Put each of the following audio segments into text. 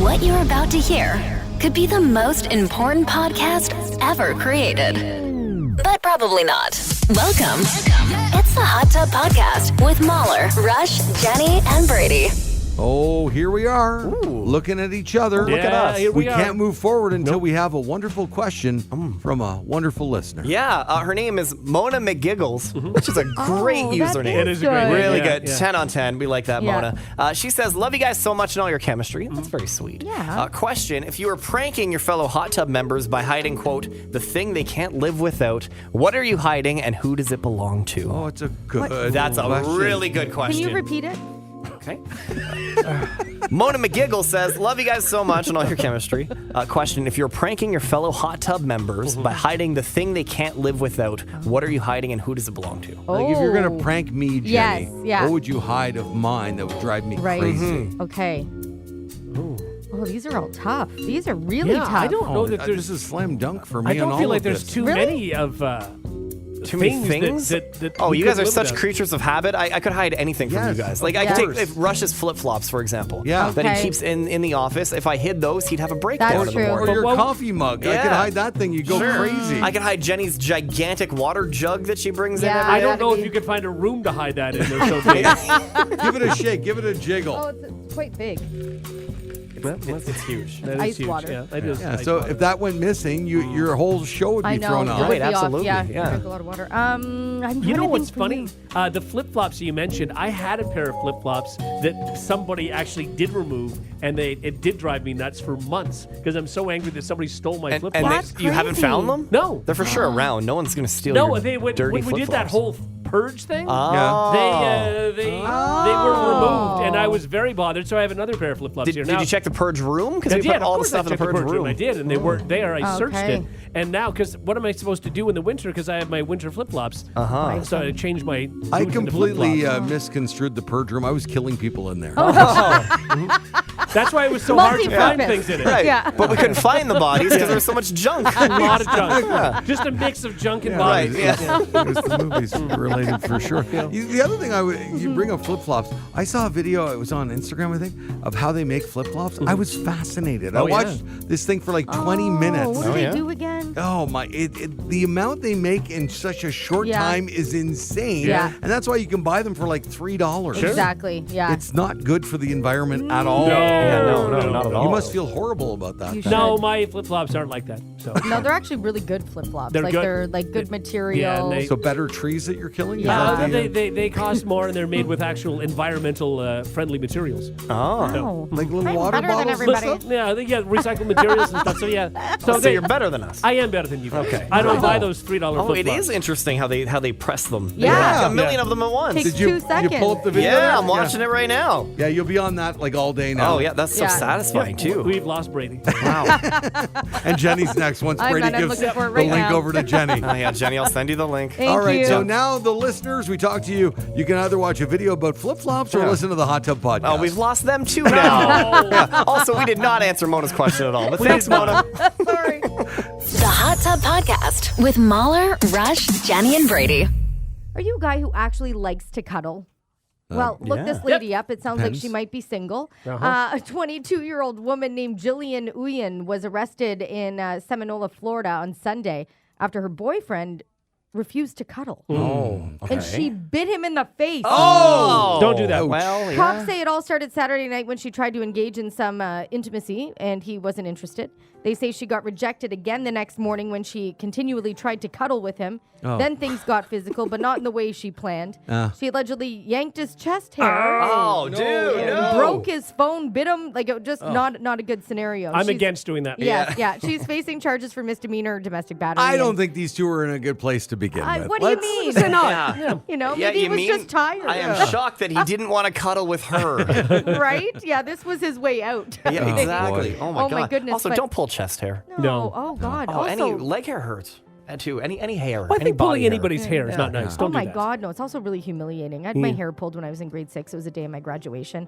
What you're about to hear could be the most important podcast ever created. But probably not. Welcome. It's the Hot Tub Podcast with Mauler, Rush, Jenni, and Brady. Oh, here we are, looking at each other. Look at us. We can't move forward until we have a wonderful question from a wonderful listener. Yeah, her name is Mona McGiggles, which is a great username. It is a great name. Really Yeah, good. yeah. 10 on 10. We like that, Mona. She says, love you guys so much and all your chemistry. That's very sweet. Yeah. Question, if you were pranking your fellow hot tub members by hiding, quote, the thing they can't live without, what are you hiding and who does it belong to? Oh, it's a good That's a question. really good question. Can you repeat it? Okay. Mona McGiggle says, love you guys so much and all your chemistry. Question, if you're pranking your fellow hot tub members by hiding the thing they can't live without, what are you hiding and who does it belong to? Like if you're going to prank me, Jenny, Yes, yeah. what would you hide of mine that would drive me crazy? Okay. Oh, these are all tough. These are really tough. I don't know Oh, that there's. this is slam dunk for me I don't on feel all like of there's this. too Really? many of. Too many things? That Oh, we you could guys are live such without. creatures of habit. I could hide anything from Yes, you guys. of Like, I could course. take if Rush's flip-flops, for example. Yeah. That Okay. he keeps in the office. If I hid those, he'd have a breakdown That's in the true. morning. Or your what- coffee mug. I Yeah. could hide that thing. You go Sure. crazy. I could hide Jenny's gigantic water jug that she brings in Yeah. every I day. don't know if That'd you be- could find a room to hide that in. They're so big. Give it a shake. Give it a jiggle. Oh, it's quite big. It's huge. That is Ice huge. water. Yeah, that is Yeah, ice so water. if that went missing, your whole show would be I know. thrown It off. would Right, be absolutely, off. yeah. Drink a lot of water. I'm trying You know to what's think for funny? me. The flip-flops you mentioned, I had a pair of flip-flops that somebody actually did remove, and it did drive me nuts for months because I'm so angry that somebody stole my And flip-flops. That's you haven't crazy. found them? No. They're for sure around. No one's going to steal No, your they when dirty we did that flip-flops. whole purge thing. Yeah. They were removed, and I was very bothered. So I have another pair of flip-flops Did here now. you check the purge room? Because I we did. put all Of the course stuff I in the checked purge room. I did, and they weren't there. I searched Okay. it, and now because what am I supposed to do in the winter? Because I have my winter flip-flops. So I changed my. I boots into completely flip-flops. misconstrued the purge room. I was killing people in there. That's why it was so hard to find Multi-purpose. things in it. Right. Yeah. But we couldn't find the bodies because there was so much junk. A lot of junk. Just a mix of junk and Right. bodies. Yeah. It was the movies related for sure. The other thing you bring up flip flops. I saw a video. It was on Instagram, I think, of how they make flip flops. I was fascinated. I Oh, yeah. watched this thing for like 20 minutes. What do they do again? Oh my! The amount they make in such a short Yeah. time is insane. Yeah. And that's why you can buy them for like $3. Exactly. Yeah. It's not good for the environment at all. No, not at all. You must feel horrible about that. You then. No, my flip-flops aren't like that. So. No, they're actually really good flip-flops. They're like good. they're like good material. Yeah, and they- So better trees that you're killing? Is Yeah. that the- They cost more, and they're made with actual environmental friendly materials. Oh. Oh. Like little I'm water better than bottles? everybody. Listen, yeah, they get recycled materials and stuff. So yeah, So you're better than us. I am better than you. Okay. I don't buy those $3 Oh, it flip-flops. is interesting how they press them. Yeah. Like a million of them at once. Takes Did you 2 seconds. pull up the video? Yeah, I'm watching it right now. Yeah, you'll be on that like all day now. Oh, yeah, that's so Yeah. satisfying, too. We've lost Brady. Wow. And Jenny's next once I'm Brady not. I'm gives looking for it the right link now. over to Jenny. Oh, yeah, Jenny, I'll send you the link. Thank All right, you. so now the listeners, we talk to you. You can either watch a video about flip-flops or Yeah. listen to the Hot Tub Podcast. Oh, we've lost them too now. Yeah. Also, we did not answer Mona's question at all. But thanks, Mona. Sorry. The Hot Tub Podcast with Mauler, Rush, Jenni, and Brady. Are you a guy who actually likes to cuddle? Well, look yeah. this lady up. It sounds like Depends. she might be single. A 22-year-old woman named Jillian Uyen was arrested in Seminole, Florida on Sunday after her boyfriend refused to cuddle. Oh, And she bit him in the face. Oh! Don't do that. Well, Cops yeah. say it all started Saturday night when she tried to engage in some intimacy and he wasn't interested. They say she got rejected again the next morning when she continually tried to cuddle with him. Oh. Then things got physical, but not in the way she planned. She allegedly yanked his chest hair. Oh, dude, no. Broke his phone, bit him. Like, it just not a good scenario. I'm She's- against doing that. Yeah. She's facing charges for misdemeanor domestic battery. I don't and- think these two are in a good place to begin with. What do you mean? They're not. Yeah. You know, Yeah, maybe he you was mean- just tired. I am shocked that he didn't want to cuddle with her. Right? Yeah, this was his way out. Yeah, Oh, exactly. boy. Oh, my Oh, God. my goodness, Also, but- don't pull chest hair. No. Oh, God. Oh, also, any leg hair hurts. Too. Any hair. Well, I any think pulling body hair. anybody's hair is not nice. oh Don't my do that. God, no. It's also really humiliating. I had my hair pulled when I was in grade 6. It was the day of my graduation.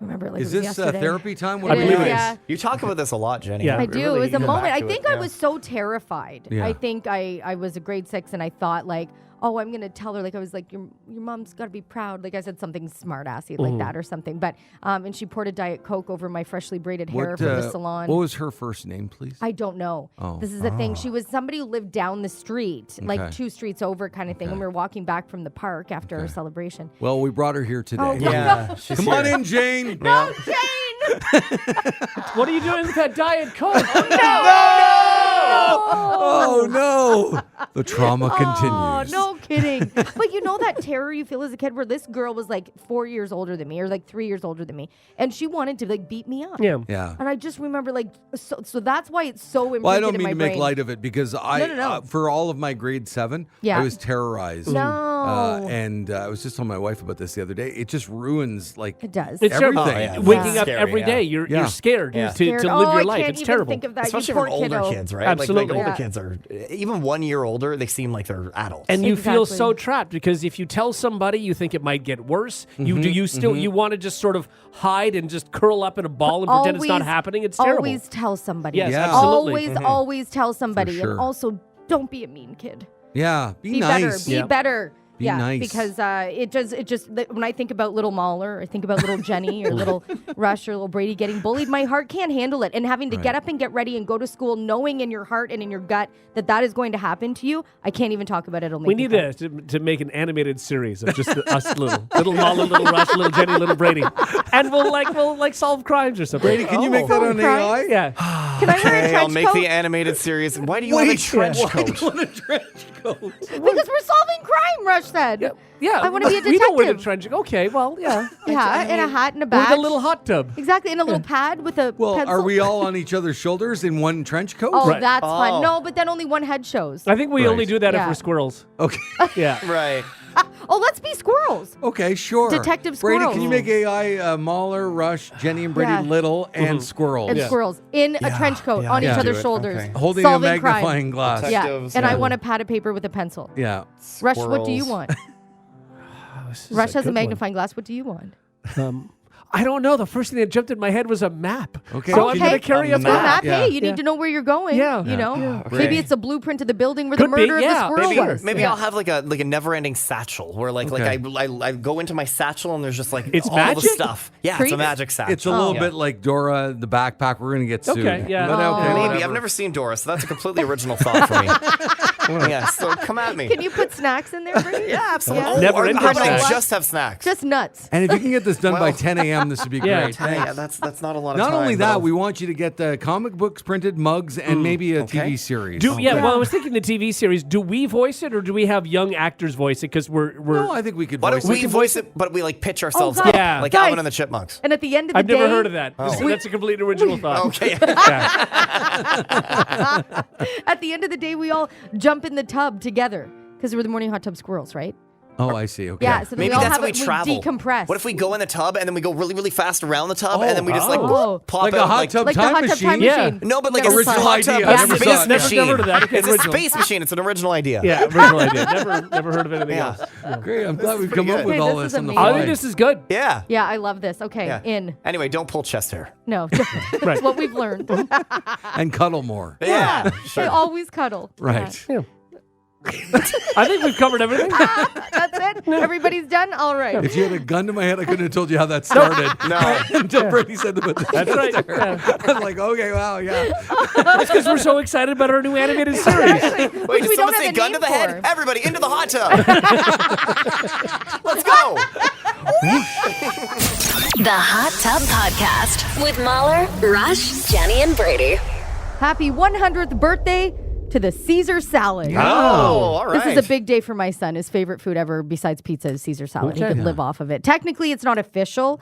I remember it like Is it was this yesterday. therapy time? I believe it is. Yeah. You talk about this a lot, Jenny. Yeah. I do. Really It was a go back moment. I to think it, I yeah. was so terrified. Yeah. I think I was a grade 6 and I thought like, oh, I'm going to tell her, like, I was like, your mom's got to be proud. Like, I said something smart-assy like that or something. But, and she poured a Diet Coke over my freshly braided hair from the salon. What was her first name, please? I don't know. Oh. This is the thing. She was somebody who lived down the street, like 2 streets over kind of thing. And we were walking back from the park after our celebration. Well, we brought her here today. Oh, Yeah. Come on in, Jane. No, Jane! What are you doing with that Diet Coke? Oh, no. The trauma Oh, continues. no kidding. But you know that terror you feel as a kid where this girl was like 4 years older than me or like 3 years older than me. And she wanted to like beat me up. Yeah. Yeah. And I just remember like, so that's why it's so imprinted Well, I don't in mean my to brain. make light of it because No. for all of my grade 7, Yeah. I was terrorized. No. And I was just telling my wife about this the other day. It just ruins like It does. It's terrible. everything. Oh, yeah. Waking up Scary, every yeah. day, you're scared Yeah. to live Oh, your I life. can't It's even terrible. think of that. Especially you from poor older kiddo. kids, right? Absolutely. Like older Yeah. kids are, even 1 year older, they seem like they're adults. And you feel Exactly. so trapped because if you tell somebody, you think it might get worse. You want to just sort of hide and just curl up in a ball and pretend it's not Always- happening. It's terrible. Always tell somebody. Yes, Yeah. absolutely. Always tell somebody. sure. And also, don't be a mean kid. Yeah, be Better. nice. Be better. Be nice. Because it just when I think about little Mauler, I think about little Jenni or little Rush or little Brady getting bullied. My heart can't handle it, and having to get up and get ready and go to school, knowing in your heart and in your gut that is going to happen to you. I can't even talk about it. It'll make We me need to make an animated series of just us little Mauler, little Rush, little Jenny, little Brady, and we'll solve crimes or something. Brady, can you make that on Crying? AI? Yeah. Can I wear a Okay, trench I'll make coat? the animated series. Why do you have a trench why coat? do you want a trench coat? Because we're solving crime, Rush said. Yeah. I wanna be a We don't wear the detective. trench. Okay, well, yeah. Yeah, and a hat and a With badge. a little hot tub. Exactly, and a little pad with a Well, pencil. are we all on each other's shoulders in one trench coat? Oh, Right. that's Oh. fun. No, but then only one head shows. I think we Right. only do that if Yeah. we're squirrels. Okay. Yeah. Right. Oh, let's be squirrels. Okay, sure. Detective Brady, squirrels. can you make AI Mauler, Rush, Jenny, and Brady Yeah. little and squirrels? And squirrels in a trench coat on yeah. each Do other's it. shoulders. Okay. Holding solving a magnifying crime. glass. Yeah, Detectives, and I yeah. want a pad of paper with a pencil. Yeah. Rush, what do you Squirrels. want? Rush has a magnifying glass. What do you want? I don't know. The first thing that jumped in my head was a map. Okay. So I'm Okay. going to carry A a Go map. map. Yeah. Hey, you Yeah. need to know where you're going. Yeah. You know, Yeah. maybe Okay. it's a blueprint of the building where Could the be, murder yeah. of the squirrel Maybe, was. maybe Yeah. I'll have like a never-ending satchel where like Okay. I go into my satchel and there's just like It's all magic? the stuff. Yeah, Creep? it's a magic satchel. It's a little Yeah. bit like Dora the backpack. We're going to get sued. Okay, yeah. But okay, Maybe whatever. I've never seen Dora, so that's a completely original thought for me. Yeah, so come at me. Can you put snacks in there, Brady? Yeah, absolutely. Yeah. Oh, Never or ending how about I snacks. just have snacks? Just nuts. And if you can get this done by Well- 10 a.m., this would be Yeah. great. Yeah, that's not a lot of Not time. only but that, I'll- we want you to get the comic books printed, mugs, and maybe a TV series. Well, I was thinking the TV series. Do we voice it or do we have young actors voice it? Because we're No, I think we could Why voice don't we it. voice it, but we like pitch ourselves God. up, Yeah. like Guys. Alvin and the Chipmunks. And at the end of the I've day, never heard of that. Oh. That's a completely original thought. Okay. at the end of the day, we all jump in the tub together because we're the morning hot tub squirrels, right? Oh, I see. Okay. Yeah. So then Maybe we all that's have how we it, travel. decompress. What if we go in the tub and then we go really, really fast around the tub and then we just like Oh. whoop, pop Like out a hot tub like the time hot tub time machine? Yeah. machine? No, but like Never it's a original hot idea. tub I never space saw it. machine. Never heard of that. Okay, It's a original. space machine. It's an original idea. Yeah, original idea. Never heard of anything Yeah. else. Great. I'm glad we've pretty come up good. with Hey, all this this is on the amazing. I fly. think this is good. Yeah. Yeah, I love this. Okay, Yeah. in. Anyway, don't pull chest hair. No, Right. that's what we've learned. And cuddle more. Yeah. They always cuddle. Right. Yeah. I think we've covered everything. That's it. Everybody's done. All right. If you had a gun to my head, I couldn't have told you how that started. No. Until Brady said about the That's right. chest hair. Yeah. I was like, okay, wow, yeah. That's because we're so excited about our new animated series. Wait, we did don't someone have say a gun to name the head? for. Everybody into the hot tub. Let's go. The Hot Tub Podcast with Mauler, Rush, Jenny, and Brady. Happy 100th birthday to the Caesar salad. Oh, all right. This is a big day for my son. His favorite food ever besides pizza is Caesar salad. He Okay. could live off of it. Technically, it's not official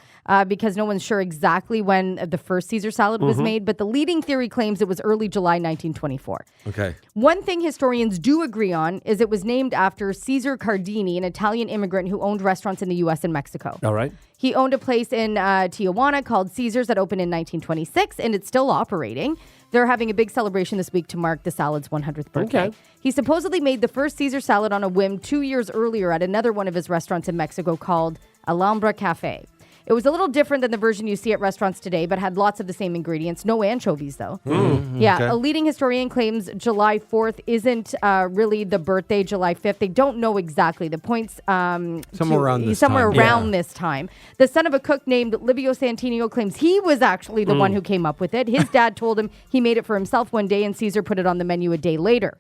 because no one's sure exactly when the first Caesar salad was made, but the leading theory claims it was early July 1924. Okay. One thing historians do agree on is it was named after Caesar Cardini, an Italian immigrant who owned restaurants in the U.S. and Mexico. All right. He owned a place in Tijuana called Caesar's that opened in 1926, and it's still operating. They're having a big celebration this week to mark the salad's 100th birthday. Okay. He supposedly made the first Caesar salad on a whim 2 years earlier at another one of his restaurants in Mexico called Alhambra Cafe. It was a little different than the version you see at restaurants today, but had lots of the same ingredients. No anchovies, though. A leading historian claims July 4th isn't really the birthday, July 5th. They don't know exactly. The point's somewhere around this time. The son of a cook named Livio Santinio claims he was actually the one who came up with it. His dad told him he made it for himself one day, and Caesar put it on the menu a day later.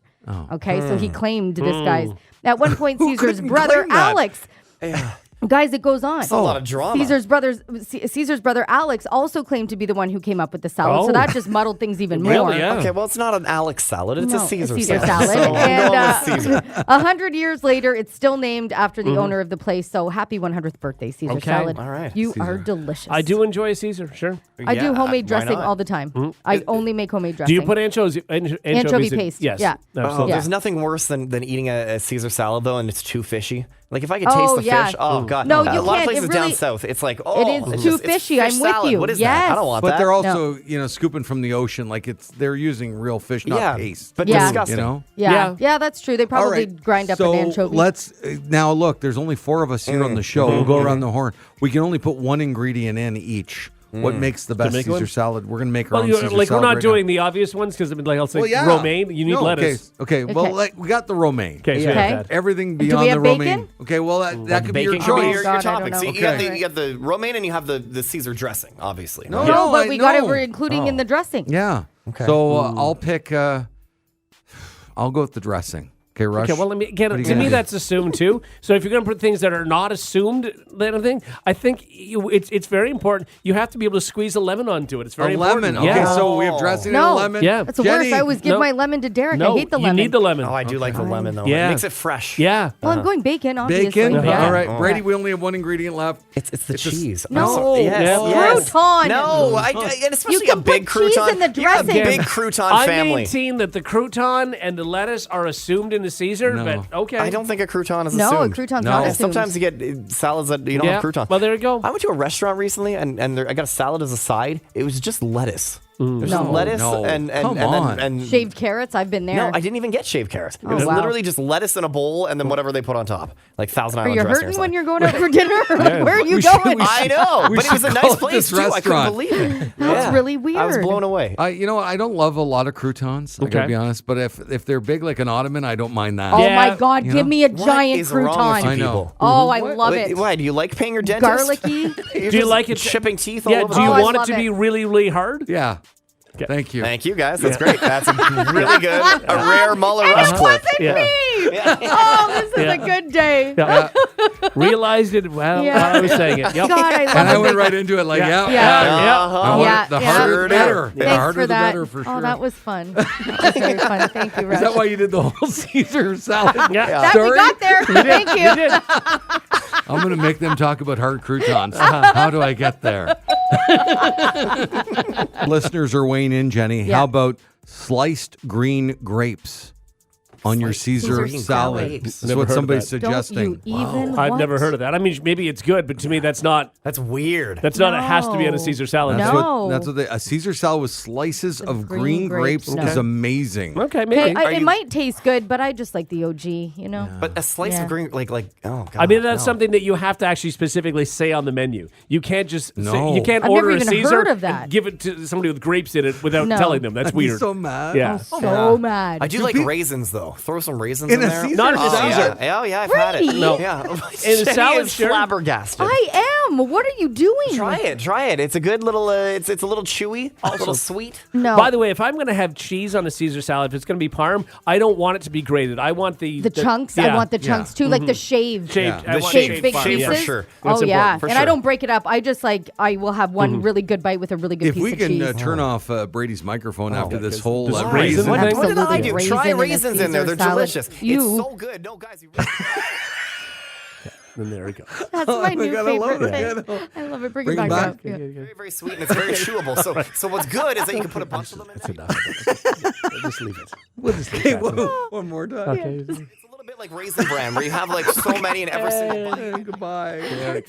Okay, so he claimed this guy's. At one point, Caesar's brother, Alex... Guys, it goes on. It's a lot of drama. Caesar's brother Alex also claimed to be the one who came up with the salad, so that just muddled things even more. Really? Yeah. Okay, well, it's not an Alex salad; it's a Caesar salad. So And Caesar. 100 years later, it's still named after the owner of the place. So happy 100th birthday, Caesar salad! All right. You Caesar. are delicious. I do enjoy a Caesar, sure. I do homemade why dressing not? all the time. I only make homemade dressing. Do you put anchovies Anchovy in? paste, Yes. yeah. Absolutely. There's nothing worse than eating a Caesar salad though, and it's too fishy. Like if I could taste the fish, oh god. No, a you lot of can't. places It down really- south, it's like is too it's fishy. fish I'm with salad. you. What is that? I don't want But that. they're also, scooping from the ocean. Like they're using real fish, not paste. but Yeah. disgusting. You know? Yeah, that's true. They probably grind up an anchovy. Let's now look. There's only 4 of us here on the show. We'll go around the horn. We can only put one ingredient in each. What makes the best make Caesar one? salad? We're gonna make our own Well, Caesar like salad we're not right doing the obvious ones because like I'll say romaine. You need lettuce. Okay. Well, we got the romaine. Okay. So Okay. that. Everything Do we beyond have the romaine. bacon? Okay. Well, that could be your Bacon could be choice. your God, I topping. don't So know. you got Okay. you got the romaine and you have the Caesar dressing, obviously. No, No, but we got it. know. We're including in the dressing. Yeah. Okay. So I'll pick. I'll go with the dressing. Okay, Rush. Okay, well, let me again. What are you To gonna me, do? that's assumed too. So if you're going to put things that are not assumed, I think it's very important. You have to be able to squeeze a lemon onto it. It's very a lemon. important. Okay, Yeah. so we have dressing No. and a lemon. Yeah. That's the Jenni, worst. I always give No. my lemon to Derek. No, I hate the you lemon. need the lemon. Oh, I do like the lemon though. Yeah. It makes it fresh. Yeah. Well, I'm going bacon, obviously. Bacon. Yeah. All right, Brady. We only have one ingredient left. It's the cheese. No. I'm sorry. Yes. Crouton. No, and especially You can a big put cheese crouton. in the You're a dressing. big crouton I family. maintain that the crouton and the lettuce are assumed in the Caesar, No. but okay. I don't think a crouton is No, a assumed. crouton's No. not And assumed. sometimes you get salads that you don't Yeah. have crouton. Well, there you go. I went to a restaurant recently and I got a salad as a side. It was just lettuce. There's No. just lettuce No. and Come on. and Shaved carrots. I've been there. No, I didn't even get shaved carrots. It was wow. literally just lettuce in a bowl and then whatever they put on top, like Thousand Are Island you dressing. or hurting when something. you're going out for dinner? Like, where are you We should- going? we should- I know, We but it was should a call nice it place this too. I couldn't restaurant. believe it. That's really weird. I was blown away. You know what? I don't love a lot of croutons. I gotta Okay. be honest. But if they're big like an ottoman, I don't mind that. Oh Yeah. my God! You Give know? me a What giant is wrong with crouton. you I know. people? Oh, I love Wait, it. why? Do you like paying your dentist? Garlicky. You're Do you just like it? chipping teeth all Yeah. over Do you the Oh, I place? want it love to be it. really, really hard? Yeah. Thank you. Thank you, guys. That's great. That's a really good, a rare Mauler Rush clip. Yeah. Oh, this is Yeah. a good day. Yeah. Realized it while I was saying it. Yep. God, I love And I it. went right into it like, Yeah. yeah. Yeah. I want Yeah, it- the yeah. harder Sure the better. did. The Thanks harder for the that. better for sure. Oh, that was fun. That was very fun. Thank you, Rush. Is that why you did the whole Caesar salad? Yeah. That we Sorry? got there. Thank you. You did. I'm going to make them talk about hard croutons. How do I get there? Listeners are weighing in, Jenny. Yeah. How about sliced green grapes on your Caesar Caesar salad? grapes. That's Never what heard of somebody's that. Don't suggesting. you even? I've what? never heard of that. I mean, maybe it's good, but to me, that's not. That's weird. That's not. It has to be on a No. Caesar salad. That's No. what a Caesar salad with slices of green grapes. grapes Okay. is amazing. Okay, Okay, maybe. it might taste good, but I just like the OG, you know? But a slice Yeah. of green, oh god. I mean, that's no. something that you have to actually specifically say on the menu. You can't just say, No. you can't I've order never a even Caesar heard of that. and give it to somebody with grapes in it without No. telling them. That's I'd be weird. so mad. Yeah. So mad. I do like raisins though. Throw some raisins In in a there. Caesar Not in a Oh, Caesar. yeah. Oh yeah, I've had it. Brady? No. Yeah. In a Jenni salad, is sure. flabbergasted. I am. What are you doing? Try it. It's a good little. It's a little chewy, a little sweet. No. By the way, if I'm going to have cheese on a Caesar salad, if it's going to be parm, I don't want it to be grated. I want the chunks. Yeah. I want the chunks too, like the shaved. Shaved. Yeah. I The want shaved shaved big parm. shaved pieces. for sure. That's Oh yeah, important, for and I sure. don't break it up. I just I will have one really good bite with a really good If piece we of can cheese. turn off Brady's microphone after this This whole raisin raisin thing? What did I Absolutely. do? Try Raisin in a raisins in there. Caesar They're salad. delicious. You- It's so good. No, guys. And there we go. That's my new God, I love favorite it. thing. I love it. Bring Bring it it back back. up. Yeah. Very, very sweet, and it's very chewable. So what's good is that you can put a bunch of them in there. We'll just leave it. We'll just leave it. One more time. Okay. It's a little bit like Raisin Bran, where you have like so many in every single bite. Goodbye. The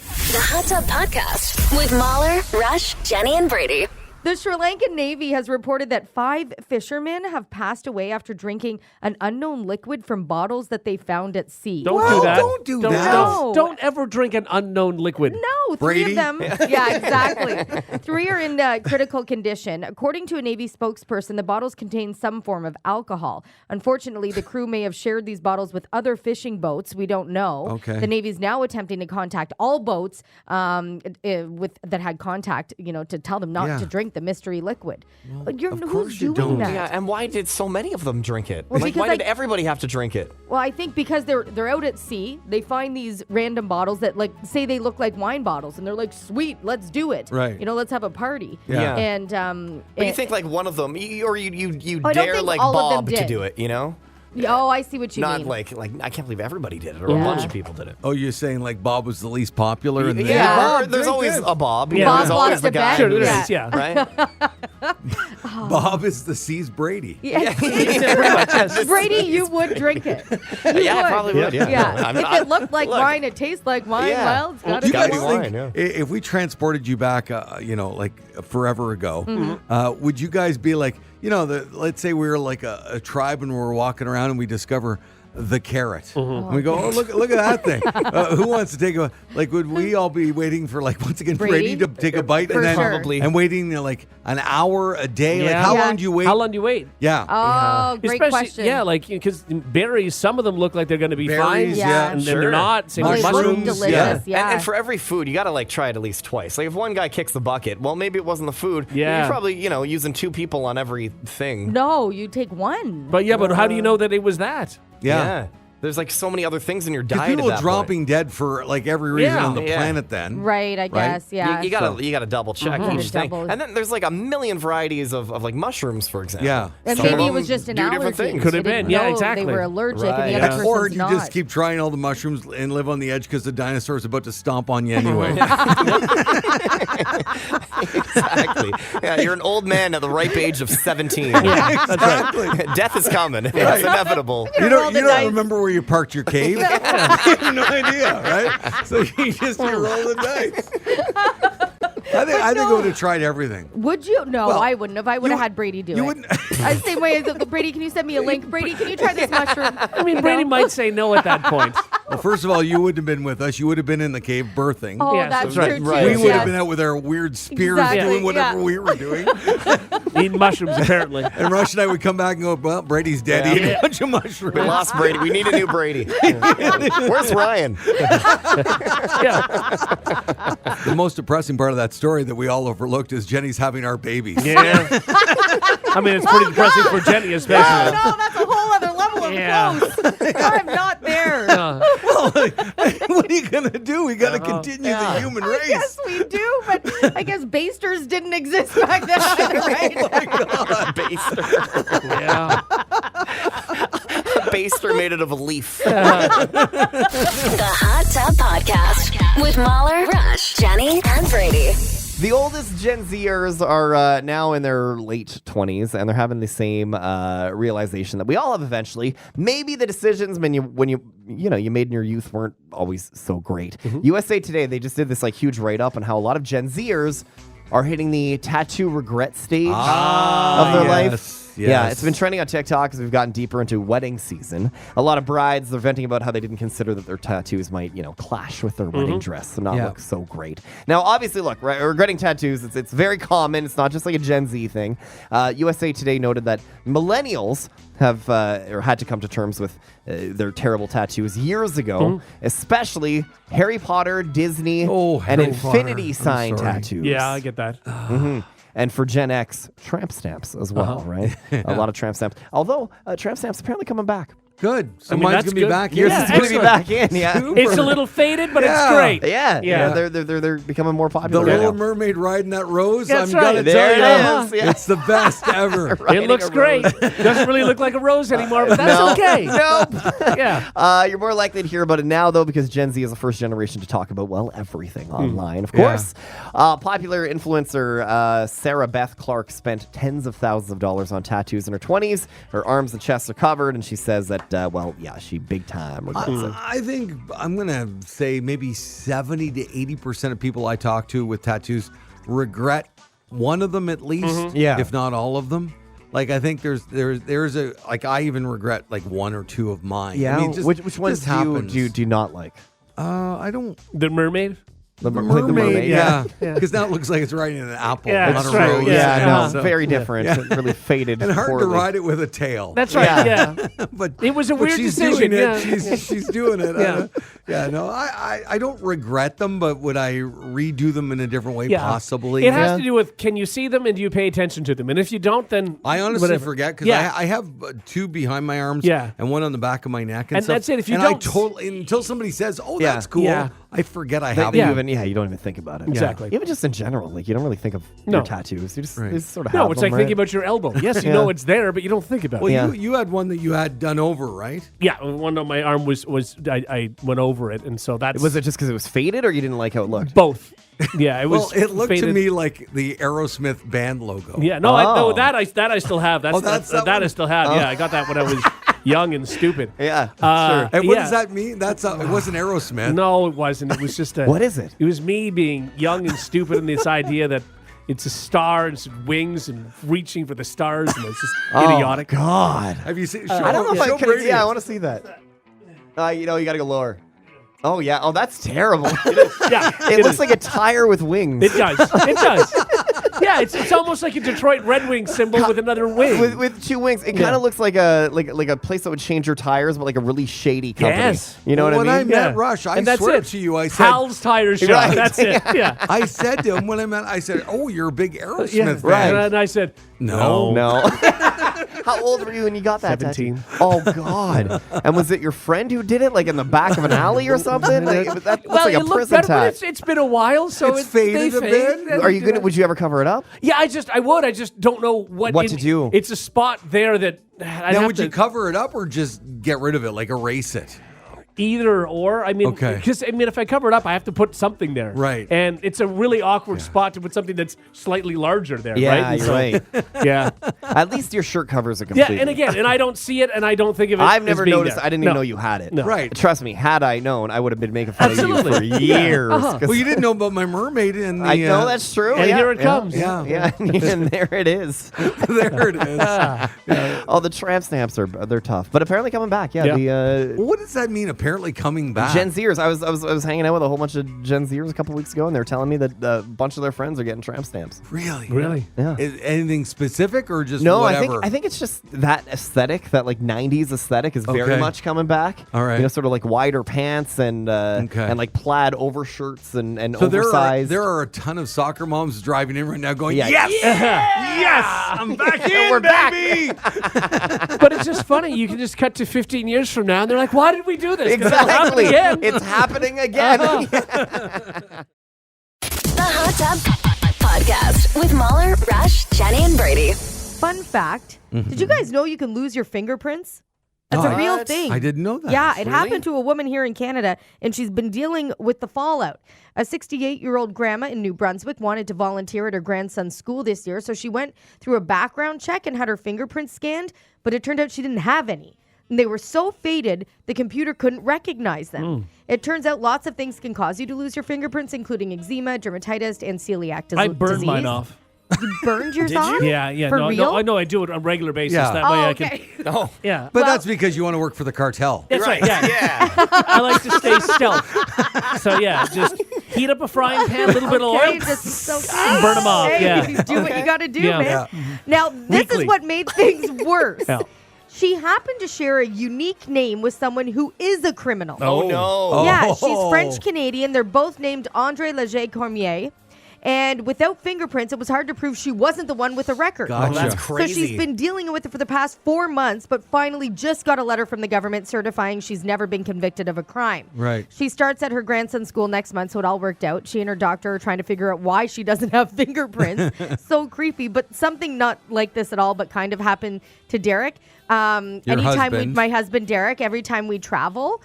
Hot Tub Podcast with Mauler, Rush, Jenni, and Brady. The Sri Lankan Navy has reported that 5 fishermen have passed away after drinking an unknown liquid from bottles that they found at sea. Don't do that. Don't do that. No. Don't ever drink an unknown liquid. No, 3 Brady? of them. Yeah, exactly. 3 are in critical condition. According to a Navy spokesperson, the bottles contain some form of alcohol. Unfortunately, the crew may have shared these bottles with other fishing boats. We don't know. Okay. The Navy's now attempting to contact all boats that had contact, to tell them not to drink the mystery liquid. But of who's course you doing don't. that? Yeah, and why did so many of them drink it? Well, Like, because, why did everybody have to drink it? Well, I think because they're out at sea, they find these random bottles that say they look like wine bottles, and they're like, sweet, let's do it. Right. Let's have a party. Yeah. And But you think like one of them, you I don't dare think like all of them Bob to did. do it, oh, I see what you Not mean. like I can't believe everybody did it, or a Yeah. bunch of people did it. Oh, you're saying like Bob was the least popular? And Yeah. Bob, there's drink always this. a Bob. Yeah. Bob There's always lost the a guy. bet. Sure, there Yeah. is, yeah. Right? Bob is the sea's Brady. Yeah. Pretty much, yes. Brady, you would drink it. You Yeah, I would. probably would. Yeah. I mean, if it looked like look. wine, it tastes like wine. Yeah. Well, it's got Do you to guys be be wine. think wine, yeah. if we transported you back, like forever ago, Mm-hmm. would you guys be like, let's say we were like a tribe and we're walking around and we discover the carrot. And we go, oh, look at that thing. Who wants to take a, like, would we all be waiting for, like, once again, Brady to take a bite For and then sure. Probably. and waiting like an hour a day? Like, Yeah. how Yeah. long do you wait? How long do you wait? Yeah. Oh, great Especially, question. yeah, like because berries, some of them look like they're going to be Berries, fine, yeah. and then Sure. they're not. Same Oh, with they look mushrooms, delicious. Yeah. And for every food, you got to like try it at least twice. Like if one guy kicks the bucket, well, maybe it wasn't the food. Yeah. You're probably, using 2 people on every thing. No, you take one. But how do you know that it was that? Yeah. There's like so many other things in your Because diet. people at are that dropping dead for like every reason Yeah. on the Yeah. planet then. Right, I guess. Yeah. Point. You gotta double check Mhm. each thing. Double. And then there's like a million varieties of like mushrooms, for example. Yeah. And Some of maybe it them was just an do allergy. different things. Could have They been. didn't Yeah, know exactly. They were allergic, and the Right. other Yeah. person's Or you not. just keep trying all the mushrooms and live on the edge because the dinosaur's about to stomp on you anyway. Exactly. Yeah, you're an old man at the ripe age of 17. Yeah, that's right. Death is coming. It's inevitable. You roll don't, the you don't dice. remember where you parked your cave? You have no idea, right? So you roll the dice. I think I would have tried everything. Would you? No, Well, I wouldn't have. I would have you- had Brady do you it. wouldn't- Same way as Brady, can you send me a link? Brady, can you try this mushroom? I mean, Brady might say no at that point. Well, first of all, you wouldn't have been with us. You would have been in the cave birthing. Oh, Yes, that's that's true right. too. Right. We would have yes. been out with our weird spears Exactly, doing whatever yeah. we were doing. Eating mushrooms, apparently. And Rush and I would come back and go, well, Brady's dead. He ate a bunch of mushrooms. We lost Brady. We need a new Brady. Where's Ryan? Yeah. The most depressing part of that story that we all overlooked is Jenny's having our babies. Yeah. I mean, it's pretty depressing for Jenny, Oh, especially. no, that's a whole other level of Yeah. close. I'm not there. Well, what are you going to do? We got to continue the human race. Yes, we do, but I guess basters didn't exist back then either, right? Baster. Yeah. Baster made it of a leaf. The Hot Tub Podcast with Mauler, Rush, Jenny, and Brady. The oldest Gen Zers are now in their late 20s, and they're having the same realization that we all have eventually. Maybe the decisions when you made in your youth weren't always so great. USA Today, they just did this like huge write-up on how a lot of Gen Zers are hitting the tattoo regret stage of their life. Yeah, yes. it's been trending on TikTok as we've gotten deeper into wedding season. A lot of brides, they're venting about how they didn't consider that their tattoos might, clash with their wedding dress and not look so great. Now, obviously, look, regretting tattoos, it's very common. It's not just like a Gen Z thing. USA Today noted that millennials have or had to come to terms with their terrible tattoos years ago, especially Harry Potter, Disney, and Harry infinity Potter. sign I'm sorry. tattoos. Yeah, I get that. And for Gen X, tramp stamps as well, right? A lot of tramp stamps. Although, tramp stamps apparently coming back. Good. So I mean, mine's that's going to be good. back Yeah, here. Yours is going to be excellent. back in, yeah. It's a little faded, but Yeah. it's great. Yeah, Yeah. they're becoming more The popular. Little right now. Mermaid riding that rose. That's I'm right. going to There tell it you. is. Yeah. It's the best ever. Riding It looks a great. rose. Doesn't really look like a rose anymore, but that's No. okay. Nope. Yeah. You're more likely to hear about it now, though, because Gen Z is the first generation to talk about, well, everything online, of course. Popular influencer Sarah Beth Clark spent tens of thousands of dollars on tattoos in her 20s. Her arms and chest are covered, and she says that, she big time regrets it. I think I'm going to say maybe 70 to 80% of people I talk to with tattoos regret one of them at least, Yeah. if not all of them. Like I think there's a like I even regret like one or two of mine. Yeah. I mean, just, which ones happens. do you not like? I don't. The mermaid? The mermaid, yeah, because now it looks like it's riding an apple, Yeah, not that's a right, rose. Yeah, no, So- very different. Really faded. and hard poorly. to ride it with a tail. That's right, yeah. but It was a but weird she's decision, Doing yeah. it. She's doing it. Yeah. No, I don't regret them, but would I redo them in a different way? Yeah. Possibly. It has to do with, can you see them and do you pay attention to them? And if you don't, then I honestly whatever. forget because Yeah. I have two behind my arms Yeah. and one on the back of my neck. And And stuff. that's it. If you and don't- I totally, until somebody says, oh, Yeah. that's cool, Yeah. I forget I That have you them. you don't even think about it. Exactly. Even just in general, like you don't really think of No. your tattoos. You just, Right. you just sort of No, have it's them, like thinking right? about your elbow. Yes, you Yeah. know it's there, but you don't think about Well, it. Yeah. you had one that you had done over, right? Yeah, one on my arm was I went over it, and so that's Was it just because it was faded, or you didn't like how it looked? both. Yeah, it was. Well, it looked faded. to me like the Aerosmith band logo. Yeah, no, Oh. that I still have. That's, Oh, that's that that I one? still have. Yeah, I got that when I was young and stupid. Yeah, Uh, And what yeah. does that mean? That's it wasn't Aerosmith. No, it wasn't. It was just a. What is it? It was me being young and stupid, and this idea that it's a star and it's wings and reaching for the stars, and it's just idiotic. Oh, God. Have you seen? I don't know if show I could. Brady. Yeah, I want to see that. You got to go lower. Oh yeah. Oh, that's terrible. Yeah, It looks is. like a tire with wings. It does. It does. Yeah, it's almost like a Detroit Red Wing symbol with another wing. with two wings. It kind of looks like a place that would change your tires, but like a really shady company. Yes. You know When what I I mean? met Rush, I and that's swear it. to you, I said, Hal's Tire Shop. Right. That's it. Yeah. I said to him when I met, I said, "Oh, you're a big Aerosmith Yeah. fan." Right. And I said, No. No. How old were you when you got that 17. tattoo? Oh God! And was it your friend who did it, like in the back of an alley or something? Like, that looks well, like it a looked prison better, but tat. it's been a while, so It's faded they a bit. fade. Are you gonna? Would you ever cover it up? Yeah, I would. I just don't know what What to do. It's a spot there that I'd Now, have would to you cover it up or just get rid of it, like erase it? either or. I mean, Okay. because if I cover it up, I have to put something there, Right. And it's a really awkward spot to put something that's slightly larger there, Yeah, right? And you're so- right. Yeah, At least your shirt covers it yeah. completely. And again, and I don't see it, and I don't think of it. I've as never being noticed. there. I didn't No. even know you had it. No. Right. Trust me. Had I known, I would have been making fun Absolutely. of you for years. 'cause Well, you didn't know about my mermaid in the. I know that's true. And yeah, here it comes. Yeah. Yeah, and there it is. there it is. Oh, the tramp stamps they're tough, but apparently coming back. Yeah, Yeah. the What does that mean? Apparently coming back. Gen Zers. I was hanging out with a whole bunch of Gen Zers a couple weeks ago, and they were telling me that a bunch of their friends are getting tramp stamps. Really? Really? Yeah. Is anything specific or just No, whatever? I think it's just that aesthetic, that like '90s aesthetic, is very Okay. much coming back. All right. You know, sort of like wider pants and Okay. and like plaid overshirts and So oversized. there are a ton of soccer moms driving in right now going, Yeah. yes, yes, I'm back in, We're back." baby. But it's just funny. You can just cut to 15 years from now, and they're like, "Why did we do this?" 'Cause it'll happen Exactly. again. It's happening again. The Hot Tub Podcast with Mauler, Rush, Jenni, and Brady. Fun fact: Did you guys know you can lose your fingerprints? That's No, a real What? thing. I didn't know that. Yeah, it Really? happened to a woman here in Canada, and she's been dealing with the fallout. A 68-year-old grandma in New Brunswick wanted to volunteer at her grandson's school this year, so she went through a background check and had her fingerprints scanned, but it turned out she didn't have any. And they were so faded, the computer couldn't recognize them. It turns out lots of things can cause you to lose your fingerprints, including eczema, dermatitis, and celiac disease. I burned mine off. You burned yours off? Yeah. For No, real? I know. I do it on a regular basis. Yeah. That way Oh, I okay. can. Yeah. But Well- that's because you want to work for the cartel. That's right. Yeah. I like to stay stealth. So yeah, just heat up a frying pan, a little bit of oil, Okay, just so burn them off. Hey, Yeah. you do what you got to do, Yeah. man. Yeah. Now, this Weekly. is what made things worse. Yeah. She happened to share a unique name with someone who is a criminal. Oh no. Yeah, she's Oh. French-Canadian. They're both named Andre Leger-Cormier. And without fingerprints, it was hard to prove she wasn't the one with the record. Gotcha. That's So crazy. she's been dealing with it for the past 4 months, but finally just got a letter from the government certifying she's never been convicted of a crime. Right. She starts at her grandson's school next month, so it all worked out. She and her doctor are trying to figure out why she doesn't have fingerprints. So creepy, but something not like this at all, but kind of happened to Derek. Your Anytime husband. my husband Derek, every time we travel,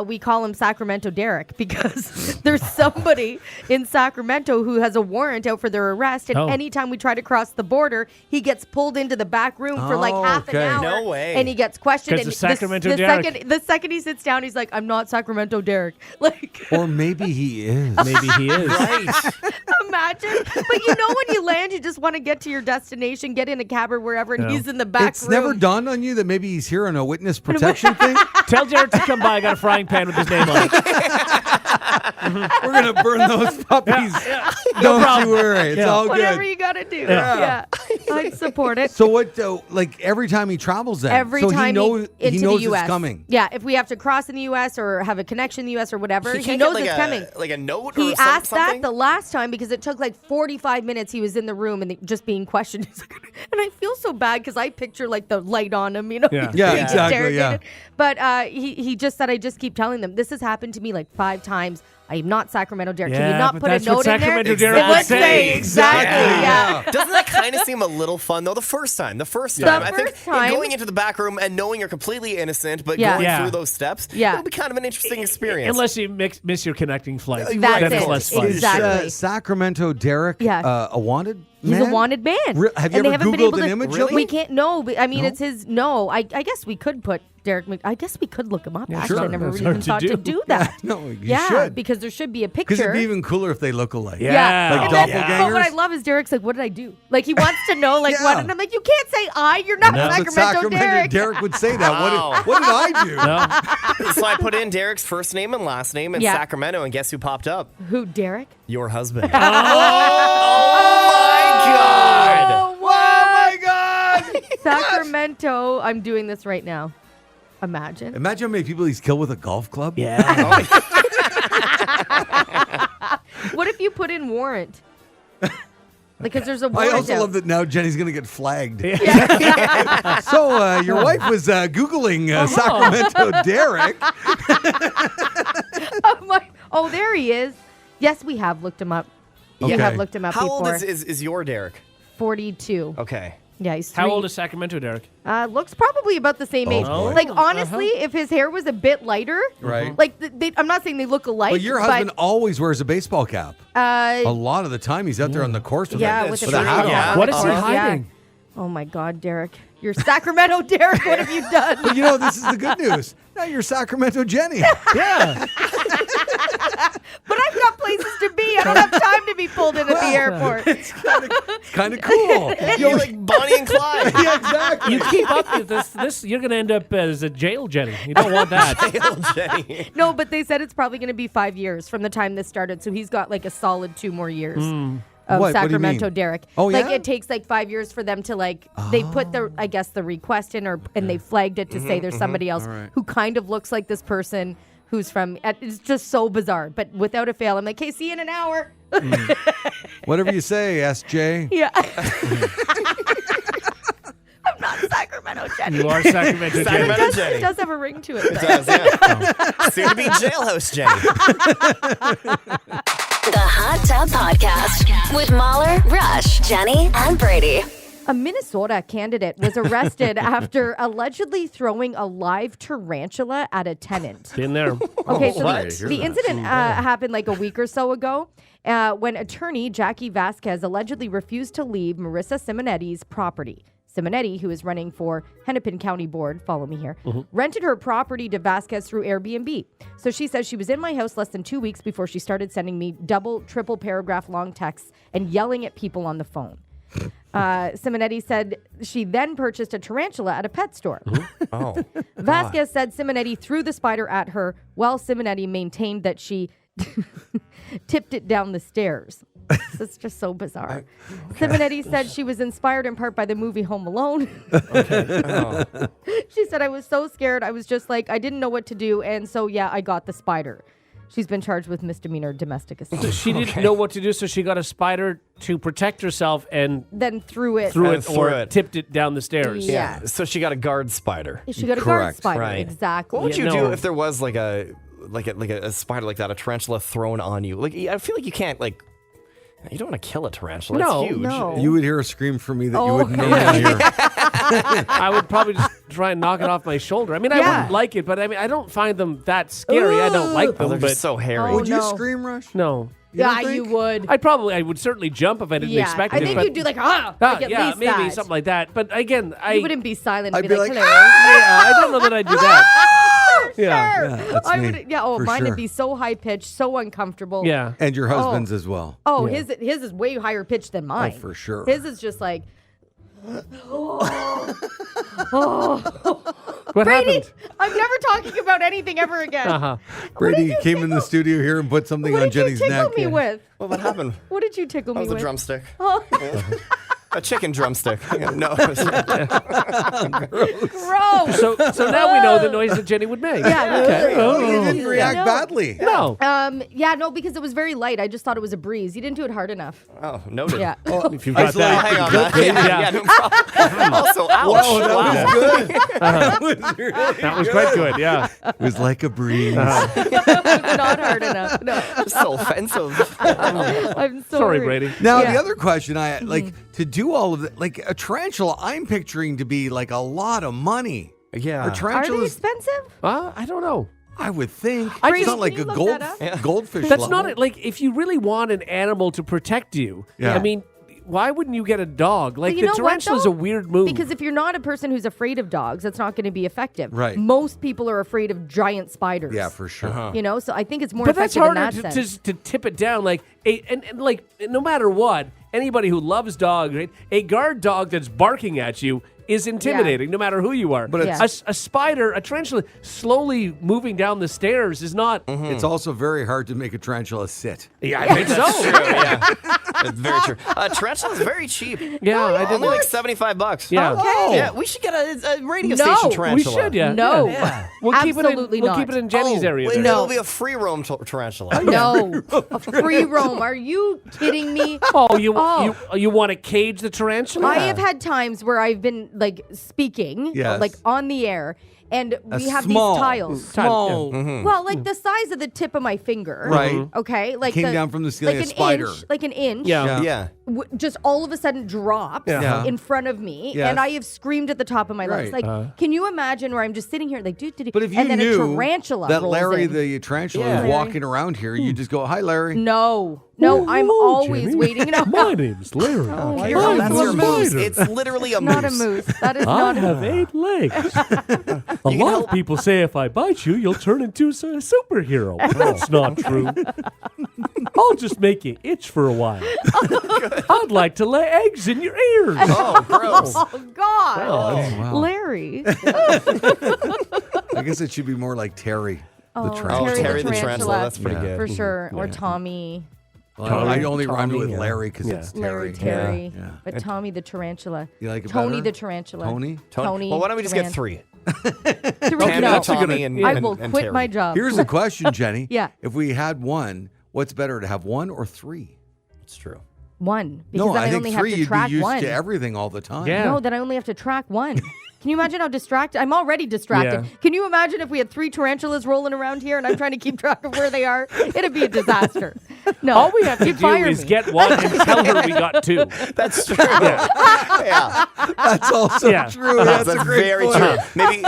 we call him Sacramento Derek because there's somebody in Sacramento who has a warrant out for their arrest. And anytime we try to cross the border, he gets pulled into the back room for like half an hour. No way. And he gets questioned. And the Sacramento Derek. the second he sits down, he's like, I'm not Sacramento Derek. Like, Or maybe he is. Maybe he is. Right. imagine. But you know, when you land, you just want to get to your destination, get in a cab or wherever, and he's in the back It's room. never dawned on you that maybe he's here on a witness protection thing? Tell Jared to come by. I got a frying pan with his name on it. We're going to burn those puppies. Don't problem. you worry. It's all Whatever good. you got to do. Yeah. I'd support it. So what, like every time he travels then? Every so time he knows into the U.S. it's coming. Yeah, if we have to cross in the U.S. or have a connection in the U.S. or whatever, he can't knows get, it's coming. Like a note He or asked something? that the last time because it took like 45 minutes. He was in the room and just being questioned. He's like, and I feel so bad because I picture like the light on him, you know? Yeah. He's Yeah, being exactly, interrogated. But he just said, I just keep telling them, this has happened to me like 5 times. I am not Sacramento Derek. Can you Yeah, not but put a that's what note in there? Sacramento It Derek would would say. Exactly. Yeah. Doesn't that kind of seem a little fun though? The first time, I think first time- going into the back room and knowing you're completely innocent, but Yeah. going Yeah. through those steps, Yeah. it'll be kind of an interesting experience. Unless you miss your connecting flight. That's then it's it. less fun. Exactly. Is Sacramento Derek Yeah. a wanted He's man? a wanted man. Have you And they ever haven't been Googled able an to- image of Really? him? We can't know. But, I mean, No? it's his. No, I guess we could put Derek. I guess we could look him up. Actually, sure. I never It's even hard to thought to do. do that. No, you yeah, should. because there should be a Because picture. it'd be even cooler if they look alike. Yeah. Like And then- doppelgangers. But what I love is Derek's like, what did I do? Like he wants to know, like Yeah. what? And I'm like, you can't say I. You're not That's what Sacramento Derek. Derek would say that. Wow. What did I do? No? So I put in Derek's first name and last name in Yeah. Sacramento, and guess who popped up? Who, Derek? Your husband. Oh my God! Oh, Oh my God! Sacramento. I'm doing this right now. Imagine. Imagine how many people he's killed with a golf club. Yeah. What if you put in warrant? Because there's a I warrant. also out. love that now Jenny's going to get flagged. So your wife was Googling Sacramento Derek. Oh, there he is. Yes, we have looked him up. Okay. We have looked him up How before. old is your Derek? 42. Okay. Yeah, he's 3. How old is Sacramento Derek? Looks probably about the same age. boy. Like honestly, if his hair was a bit lighter, Right. Like I'm not saying they look alike. But your husband always wears a baseball cap. A lot of the time he's out there on the course with yeah, a, with with a a hat baseball on. cap. What is he Yeah. hiding? Oh my God, Derek, you're Sacramento Derek. What have you done? But you know, this is the good news. Now you're Sacramento Jenny. Yeah. But I've got places to be. I don't have time to be pulled in at the airport. It's kind of cool. You're like Bonnie and Clyde. Yeah, exactly. You keep up with this, you're going to end up as a jail Jenny. You don't want that. Jenny. No, but they said it's probably going to be 5 years from the time this started. So he's got like a solid 2 more years. Of What do you Sacramento mean? Derek. Oh, Like yeah? it takes like 5 years for them to like they put the I guess the request in and they flagged it to say there's somebody else All right. who kind of looks like this person who's from it's just so bizarre. But without a fail, I'm like, hey, see you in an hour. Whatever you say, SJ. Yeah. I'm not Sacramento Jenny. You are Sacramento Jenny. Sacramento It Jenny. does have a ring to it. It does, yeah. Soon to be jailhouse Jenny. The Hot Tub Podcast with Mauler, Rush, Jenny, and Brady. A Minnesota candidate was arrested after allegedly throwing a live tarantula at a tenant. Been there. Okay, so sorry to hear the that. incident happened like a week or so ago when attorney Jackie Vasquez allegedly refused to leave Marissa Simonetti's property. Simonetti, who is running for Hennepin County Board, follow me here, rented her property to Vasquez through Airbnb. So she says she was in my house less than 2 weeks before she started sending me double, triple paragraph long texts and yelling at people on the phone. Simonetti said she then purchased a tarantula at a pet store. Oh. Vasquez said Simonetti threw the spider at her while Simonetti maintained that she tipped it down the stairs. It's just so bizarre. Simonetti said she was inspired in part by the movie Home Alone. She said, I was so scared. I was just like, I didn't know what to do. And so, yeah, I got the spider. She's been charged with misdemeanor domestic assault. So she didn't know what to do, so she got a spider to protect herself and Then threw it. threw And it threw or it. tipped it down the stairs. Yeah. So she got a guard spider. She got a guard Correct. spider. Right. Exactly. What would Yeah, you no. do if there was like a spider like that, a tarantula thrown on you? Like I feel like you can't like. You don't want to kill a tarantula. No, it's huge. no. You would hear a scream from me that you Oh. wouldn't normally hear. I would probably just try and knock it off my shoulder. I mean, I Yeah. wouldn't like it, but I mean, I don't find them that scary. I don't like them, They're but just so hairy. Oh, Would you no. scream, Rush? no. You don't Yeah, think? you would. I would certainly jump if I didn't expect I it. think but, you'd do like, like at yeah, least maybe that. something like that. But again, You wouldn't be silent and I'd be be like, like, hello. yeah, I don't know that I'd do that. Yeah. Sure. Yeah, that's I me, would. Yeah. Oh, for mine sure. would be so high pitched, so uncomfortable. Yeah. And your husband's as well. Oh, Yeah. his is way higher pitched than mine. for sure. His is just like, What Brady, happened? I'm never talking about anything ever again. Uh-huh. Brady came in the studio here and put something What on did you Jenny's tickle neck. me with? Well, what happened? What did you tickle That me was a with? drumstick. Oh, A chicken drumstick. No. gross. So now we know the noise that Jenny would make. Yeah. Okay. Oh, you didn't react No. badly. No. Yeah, no, because it was very light. I just thought it was a breeze. You didn't do it hard enough. Oh, noted. Yeah. If you've got Isolate Oh, that. hang on. Yeah. Yeah, no problem. Also, ouch. Whoa, that Wow. was good. That was really That was quite good, yeah. It was like a breeze. Not hard enough. No. So offensive. I'm Sorry, Brady. Now, Yeah. the other question I like to do all of that, like a tarantula, I'm picturing to be like a lot of money. Yeah. Are Are they tarantulas? expensive? I don't know. I would think. Brady, It's not can like you a look that up? goldfish. That's level. not it. Like, if you really want an animal to protect you, Yeah. I mean, why wouldn't you get a dog? Like, you the know what, tarantula's though? a weird move. Because if you're not a person who's afraid of dogs, that's not going to be effective. Right. Most people are afraid of giant spiders. Yeah, for sure. You know, so I think it's more but that's effective in harder that to, sense. to tip it down. Like, and like, no matter what, anybody who loves dogs, right? A guard dog that's barking at you is intimidating, no matter who you are. But it's- a spider, a tarantula, slowly moving down the stairs is not. It's also very hard to make a tarantula sit. Yeah, I think so. Yeah. It's very true. Tarantula is very cheap. Yeah, I didn't. Only like $75. Yeah. Okay. Yeah, we should get a radio No, station we tarantula. We should, yeah. No. Yeah. We'll keep Absolutely We'll keep not. it in Jenny's area. Wait, there. No. It'll be a free roam tarantula. No, a free roam. Are you kidding me? Oh, you Oh. you want to cage the tarantula? I have had times where I've been like speaking, Yes. like on the air, and A we have small, these tiles. Small. Well, like the size of the tip of my finger. Right. Okay. Like Came down from the ceiling, like a an spider. Inch, like an inch. Yeah. Yeah. Just all of a sudden drops Yeah. in front of me, Yes. and I have screamed at the top of my lungs. Right. Like, can you imagine where I'm just sitting here, like, dude, But if you and then knew a tarantula that rolls Larry in. the tarantula Yeah. is walking around here, you just go, "Hi, Larry." No, I'm Hello, always Jenny. waiting. No, My name's Larry. you're I'm That's a your moose. spider. It's literally a not a moose. moose. That is I not a have 8 legs. A lot of people say if I bite you, you'll turn into a superhero. That's not true. I'll just make you itch for a while. I'd like to lay eggs in your ears. Oh, gross. Oh God, wow. Larry. I guess it should be more like Terry the Oh, tarantula. Terry the tarantula. That's pretty Yeah. good. For sure, or Tommy, Well, I only rhymed it with yeah. Larry because Yeah. it's Terry. Larry, Terry, Yeah. but Tommy the tarantula. You like it Tony better? the tarantula. Tony? Tony. Well, why don't we just get 3? Three? Canada, No. Tommy, and I and- will and quit Terry. my job. Here's a question, Jenny. Yeah. If we had one, what's better to have 1 or 3? It's true. One, because No, then I I think only 3 have to you'd track be used one. to everything all the time. Yeah. No, then I only have to track one. Can you imagine how distracted? I'm already distracted. Yeah. Can you imagine if we had 3 tarantulas rolling around here and I'm trying to keep track of where they are? It'd be a disaster. No. All we have to You'd do fire is me. get one and tell her we got 2. That's true. Yeah. That's also Yeah. true. That's, That's a great very point. true. Maybe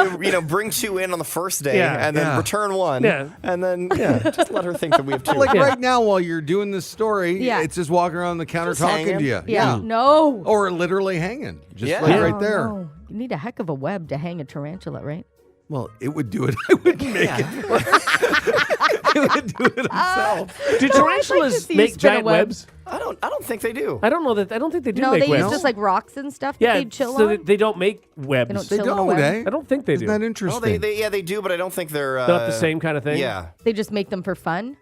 bring 2 in on the first day, Yeah. and then Yeah. return 1, Yeah. and then just let her think that we have 2. Like Yeah. right now, while you're doing this story, Yeah. it's just walking around the counter Just talking hanging. to you. Yeah. No. Or literally hanging. Just Yeah. like Yeah. right Oh, there. no. You need a heck of a web to hang a tarantula, right? Well, it would do it. I wouldn't make it. It would do it himself. Do tarantulas see you make spin a giant web. webs? I don't think they do. I don't know that. I don't think they do No, make they webs. use just like rocks and stuff that yeah, they chill so on. they don't make webs. They don't They chill on a don't, web. eh? I don't think they Isn't do. that Oh, interesting? they do, but I don't think they're Not the same kind of thing. Yeah. They just make them for fun.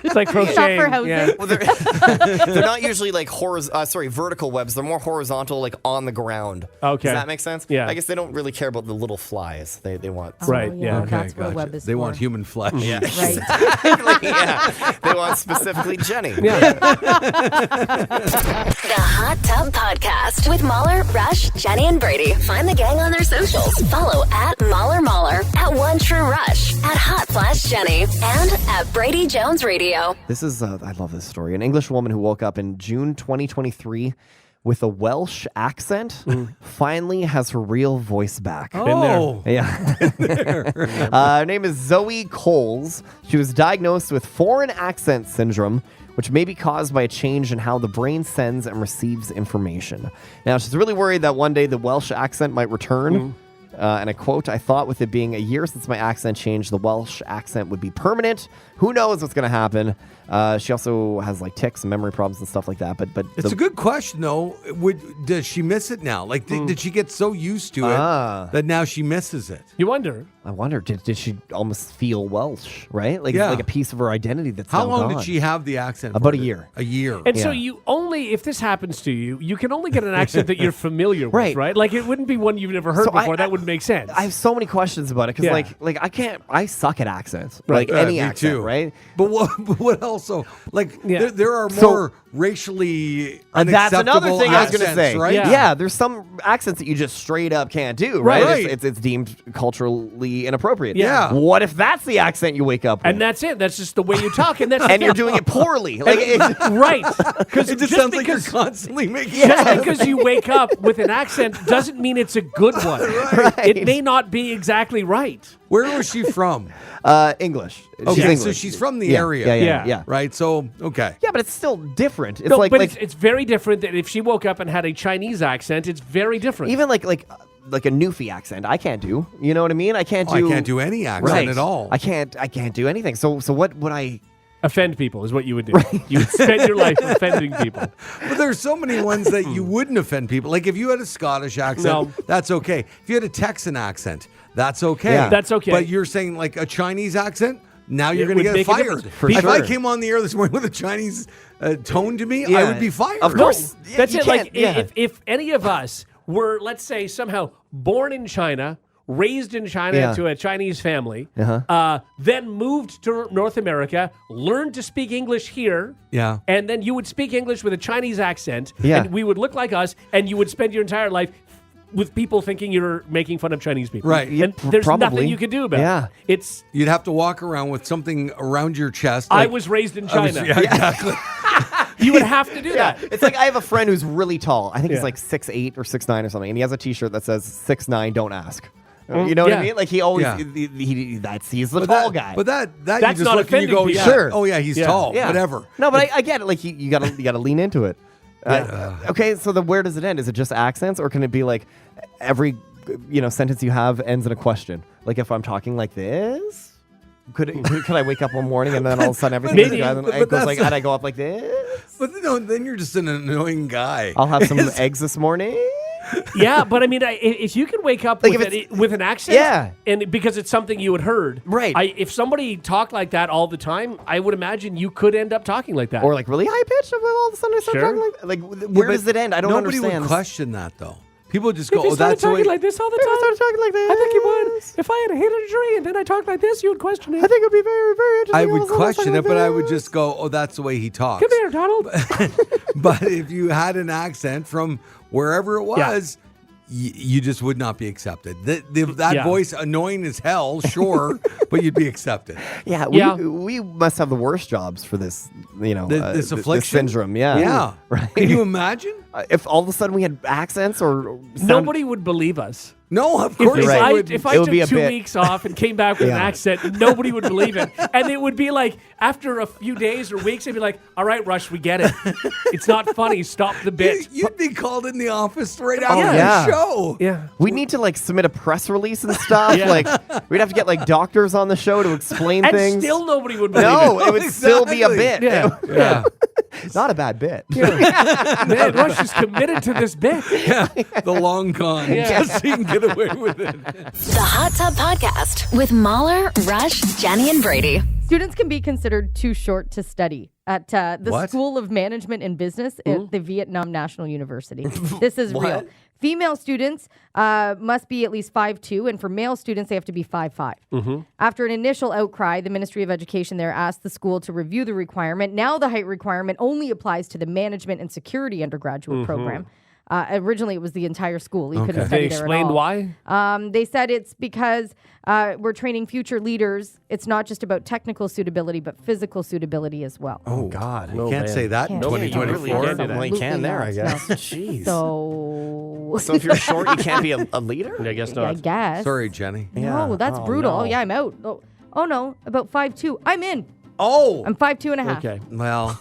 It's like crocheting. for housing. Yeah. Well, they're not usually like vertical webs. They're more horizontal, like on the ground. Okay. Does that make sense? Yeah. I guess they don't really care about the little flies. They want. Right, Oh, yeah. Okay, That's what a gotcha. web is They for. want human flesh. Yeah. Right. Exactly, yeah. They want specifically Jenny. Yeah. The Hot Tub Podcast with Mauler, Rush, Jenny, and Brady. Find the gang on their socials. Follow at Mauler, at One True Rush, at Hot Flash Jenny, and at Brady Jones Radio. This is, I love this story. An English woman who woke up in June 2023 with a Welsh accent finally has her real voice back. Oh. Yeah. Her name is Zoe Coles. She was diagnosed with foreign accent syndrome, which may be caused by a change in how the brain sends and receives information. Now, she's really worried that one day the Welsh accent might return. And I quote, "I thought with it being a year since my accent changed, the Welsh accent would be permanent. Who knows what's going to happen?" She also has like tics and memory problems and stuff like that. But it's a good question, though. Does she miss it now? Like, did she get so used to it that now she misses it? You wonder. I wonder, did she almost feel Welsh, right? Like, it's like a piece of her identity that's How now long gone. did she have the accent? About a year. A year. And so you only, if this happens to you, you can only get an accent that you're familiar with, right? Like, it wouldn't be one you've never heard before. That wouldn't make sense. I have so many questions about it because, I suck at accents, like any accent, too. right? But what also, like, there are So- more racially that's another unacceptable thing I was going to accents, say. right? Yeah, there's some accents that you just straight up can't do, right? Right. It's deemed culturally inappropriate. Yeah. What if that's the accent you wake up with? and that's it. That's just the way you talk. And that's And you're doing it poorly. Like, right. Because It just sounds like you're constantly making just because you wake up with an accent doesn't mean it's a good one. It may not be exactly right. Where was she from? English. Okay, She's English. so she's from the area. Yeah. Right? So, okay. Yeah, but it's still different. It's No, like, but like it's very different that if she woke up and had a Chinese accent, it's very different. even like a Newfie accent. I can't do. You know what I mean? I can't do. I can't do any accent at all. I can't do anything. So what would I? offend people is what you would do. You would spend your life offending people. But there's so many ones that you wouldn't offend people. Like if you had a Scottish accent, that's okay. If you had a Texan accent, that's okay. Yeah. That's okay. But you're saying like a Chinese accent, now you're going to would get make a fired. difference. If I sure. came on the air this morning with a Chinese tone to me, I Yeah. would be fired. Of course. Yeah, That's you it. Like can't- if any of us were, let's say, somehow born in China, raised in China to a Chinese family, then moved to North America, learned to speak English here, and then you would speak English with a Chinese accent, and we would look like us, and you would spend your entire life with people thinking you're making fun of Chinese people. Right. And there's nothing you can do about it. You'd have to walk around with something around your chest. I like- was raised in China. exactly. You would have to do Yeah, that. it's like I have a friend who's really tall. I think he's like 6'8" or 6'9" or something, and he has a T-shirt that says 6'9", don't ask. You know what I mean? Like he always, he's the tall guy. But that you That's just not look and you go, offending yeah, people. Sure. oh yeah, he's tall, whatever. No, but I get it. Like you gotta lean into it. Okay, so then where does it end? Is it just accents, or can it be like every sentence you have ends in a question? Like if I'm talking like this. Could I wake up one morning and then all of a sudden everything Maybe, it goes like, and I go up like this? But then you're just an annoying guy. I'll have some eggs this morning. Yeah, but I mean, if you can wake up Like with an accent, Yeah. and because it's something you had heard, Right. If somebody talked like that all the time, I would imagine you could end up talking like that. Or like really high pitched, and all of a sudden I start Sure. talking like where But does it end? I don't nobody understand. would question that though. People just if go, you "Oh, started that's the way." talking like this all the People time, started talking like this. I think you would. If I had a hit injury and then I talked like this, you would question it. I think it would be very, very interesting. I all would of a sudden question talking it, but like I would this. just go, "Oh, that's the way he talks." Come here, Donald. But if you had an accent from wherever it was, you just would not be accepted. That voice, annoying as hell, sure, but you'd be accepted. Yeah, Yeah. we must have the worst jobs for this, This affliction, this syndrome. Yeah, yeah. Right. Can you imagine? If all of a sudden we had accents or Nobody would believe us. No, of course If, they Right. would. if I It would took be a 2 bit. weeks off and came back with an Yeah. accent, nobody would believe it. And it would be like, after a few days or weeks, they'd be like, all right, Rush, we get it. It's not funny. Stop the bit. You'd be called in the office right after yeah. the show. Yeah. we need to like submit a press release and stuff. Yeah. Like we'd have to get like doctors on the show to explain And thing. still nobody would believe No, it. it would still be a Exactly. bit. Yeah. Not a bad bit. Man, Rush is committed to this bit. The long con, just so you can get away with it. The Hot Tub Podcast with Mauler, Rush, Jenni, and Brady. Students can be considered too short to study at the What? School of Management and Business at the Vietnam National University. This is real. Female students must be at least 5'2", and for male students, they have to be 5'5". After an initial outcry, the Ministry of Education there asked the school to review the requirement. Now the height requirement only applies to the Management and Security undergraduate program. Originally, it was the entire school. You couldn't They study there at explained all. why? They said it's because we're training future leaders. It's not just about technical suitability, but physical suitability as well. Oh, God. You can't say that in Can't. You really 2024. can't do that. Well, you can there, I Absolutely guess. Jeez. So, if you're short, you can't be a leader? I guess I not. guess. Sorry, Jenny. No, Yeah. that's Oh, brutal. no. Oh, yeah, I'm out. Oh, no, about 5'2". I'm in. Oh, I'm 5'2" and a half Okay. well,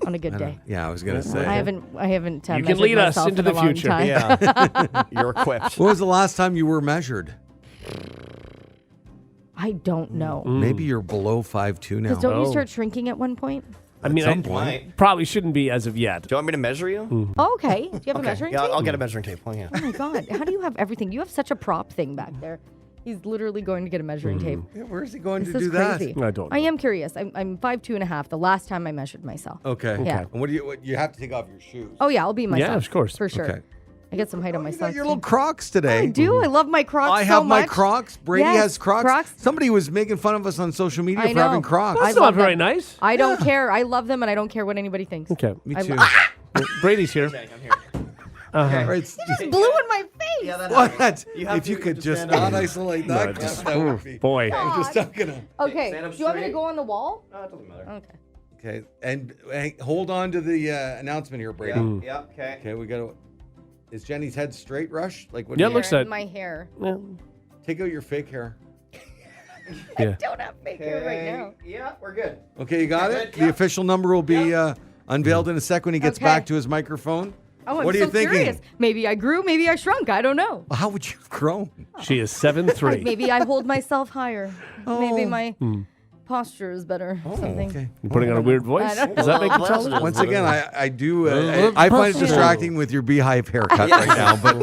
on a good day. yeah, I was gonna say. I haven't. You can measured lead us myself into in a the long future. time. Yeah. You're equipped. When was the last time you were measured? I don't know. Maybe you're below 5'2" now. Because don't you Oh. start shrinking at one point? I mean, some I point. probably shouldn't be as of yet. Do you want me to measure you? Oh, okay. Do you have a measuring Yeah, tape? I'll get a measuring tape. Oh, yeah. Oh my God. How do you have everything? You have such a prop thing back there. He's literally going to get a measuring tape. Yeah, where's he going This to is do that? crazy. I don't know. I am curious. I'm 5'2" and a half. The last time I measured myself. Okay. Yeah. And what you have to take off your shoes? Oh yeah, I'll be myself. of course. For sure. Okay. I get some height on my You got socks. your too. little Crocs today. I do. I love my Crocs I so have my much. Crocs. Brady Yes, has Crocs. Crocs. Somebody was making fun of us on social media I for having know. Crocs. That's I not love very them. nice. I don't care. I love them, and I don't care what anybody thinks. Okay. Me I too. lo- Brady's here. Right. Just blew in my face. What? If you could just not isolate that, No, just- that would be. Boy. I'm just not gonna. Okay. Stand up Do you want me to straight. go on the wall? No, it doesn't matter. Okay. Okay, and hold on to the announcement here, Brady. Yeah, okay. Okay, we got to. Is Jenny's head straight, Rush? Like what? Yeah, do it you- looks like. My hair. Yeah. Take out your fake hair. Yeah. Don't have fake hair right now. Yeah, we're good. Okay, you got it. Good, The official number will be unveiled in a sec when he gets Okay. back to his microphone. Oh, I'm what are so you thinking? curious. Maybe I grew. Maybe I shrunk. I don't know. How would you have grown? She is 7'3". Maybe I hold myself higher. Maybe my posture is better. something. Okay. You're putting on a weird voice. I don't Does that make you know. tell? Once again, I do. I find it distracting with your beehive haircut right now, but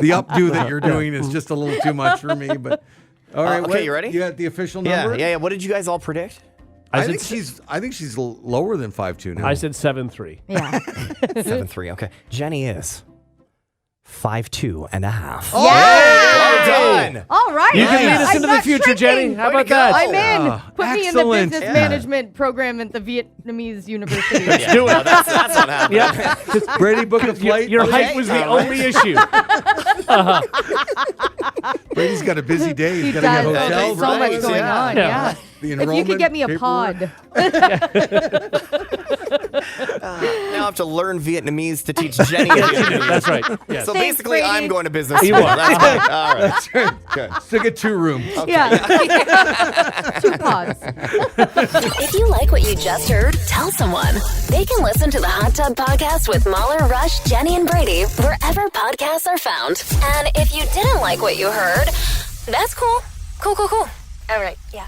the updo that you're doing is just a little too much for me. But all right, Okay, you ready? You got the official Yeah, number? yeah. What did you guys all predict? I think she's lower than 5'2" now. I said 7'3". Yeah. 7'3". Okay. Jenny is 5'2" and a half. Oh, Well done. All right. You can lead us I'm into the not future, shrinking. Jenny. How about go. that? I'm in. Put me in the excellent. business Yeah. management program at the Vietnamese University. Yeah, do it. well, that's not happening. Yeah. Brady book a flight. Your Okay. height was the All right. only issue. Brady's got a busy day. He He's got to get does. hotel There's hotels. so much rooms, going yeah. on. Yeah. Yeah. The If you could get me a enrollment, pod. Now I have to learn Vietnamese to teach Jenny Vietnamese. That's right. Yes. So Thanks, basically, Brady. I'm going to business You school. are. That's fine. All right. That's right. Good. Still get 2 rooms. Yeah. 2 pods. If you like what you just heard, tell someone. They can listen to the Hot Tub Podcast with Mauler, Rush, Jenny, and Brady wherever podcasts are found. And if you didn't like what you heard, that's cool. Cool. All right, yeah.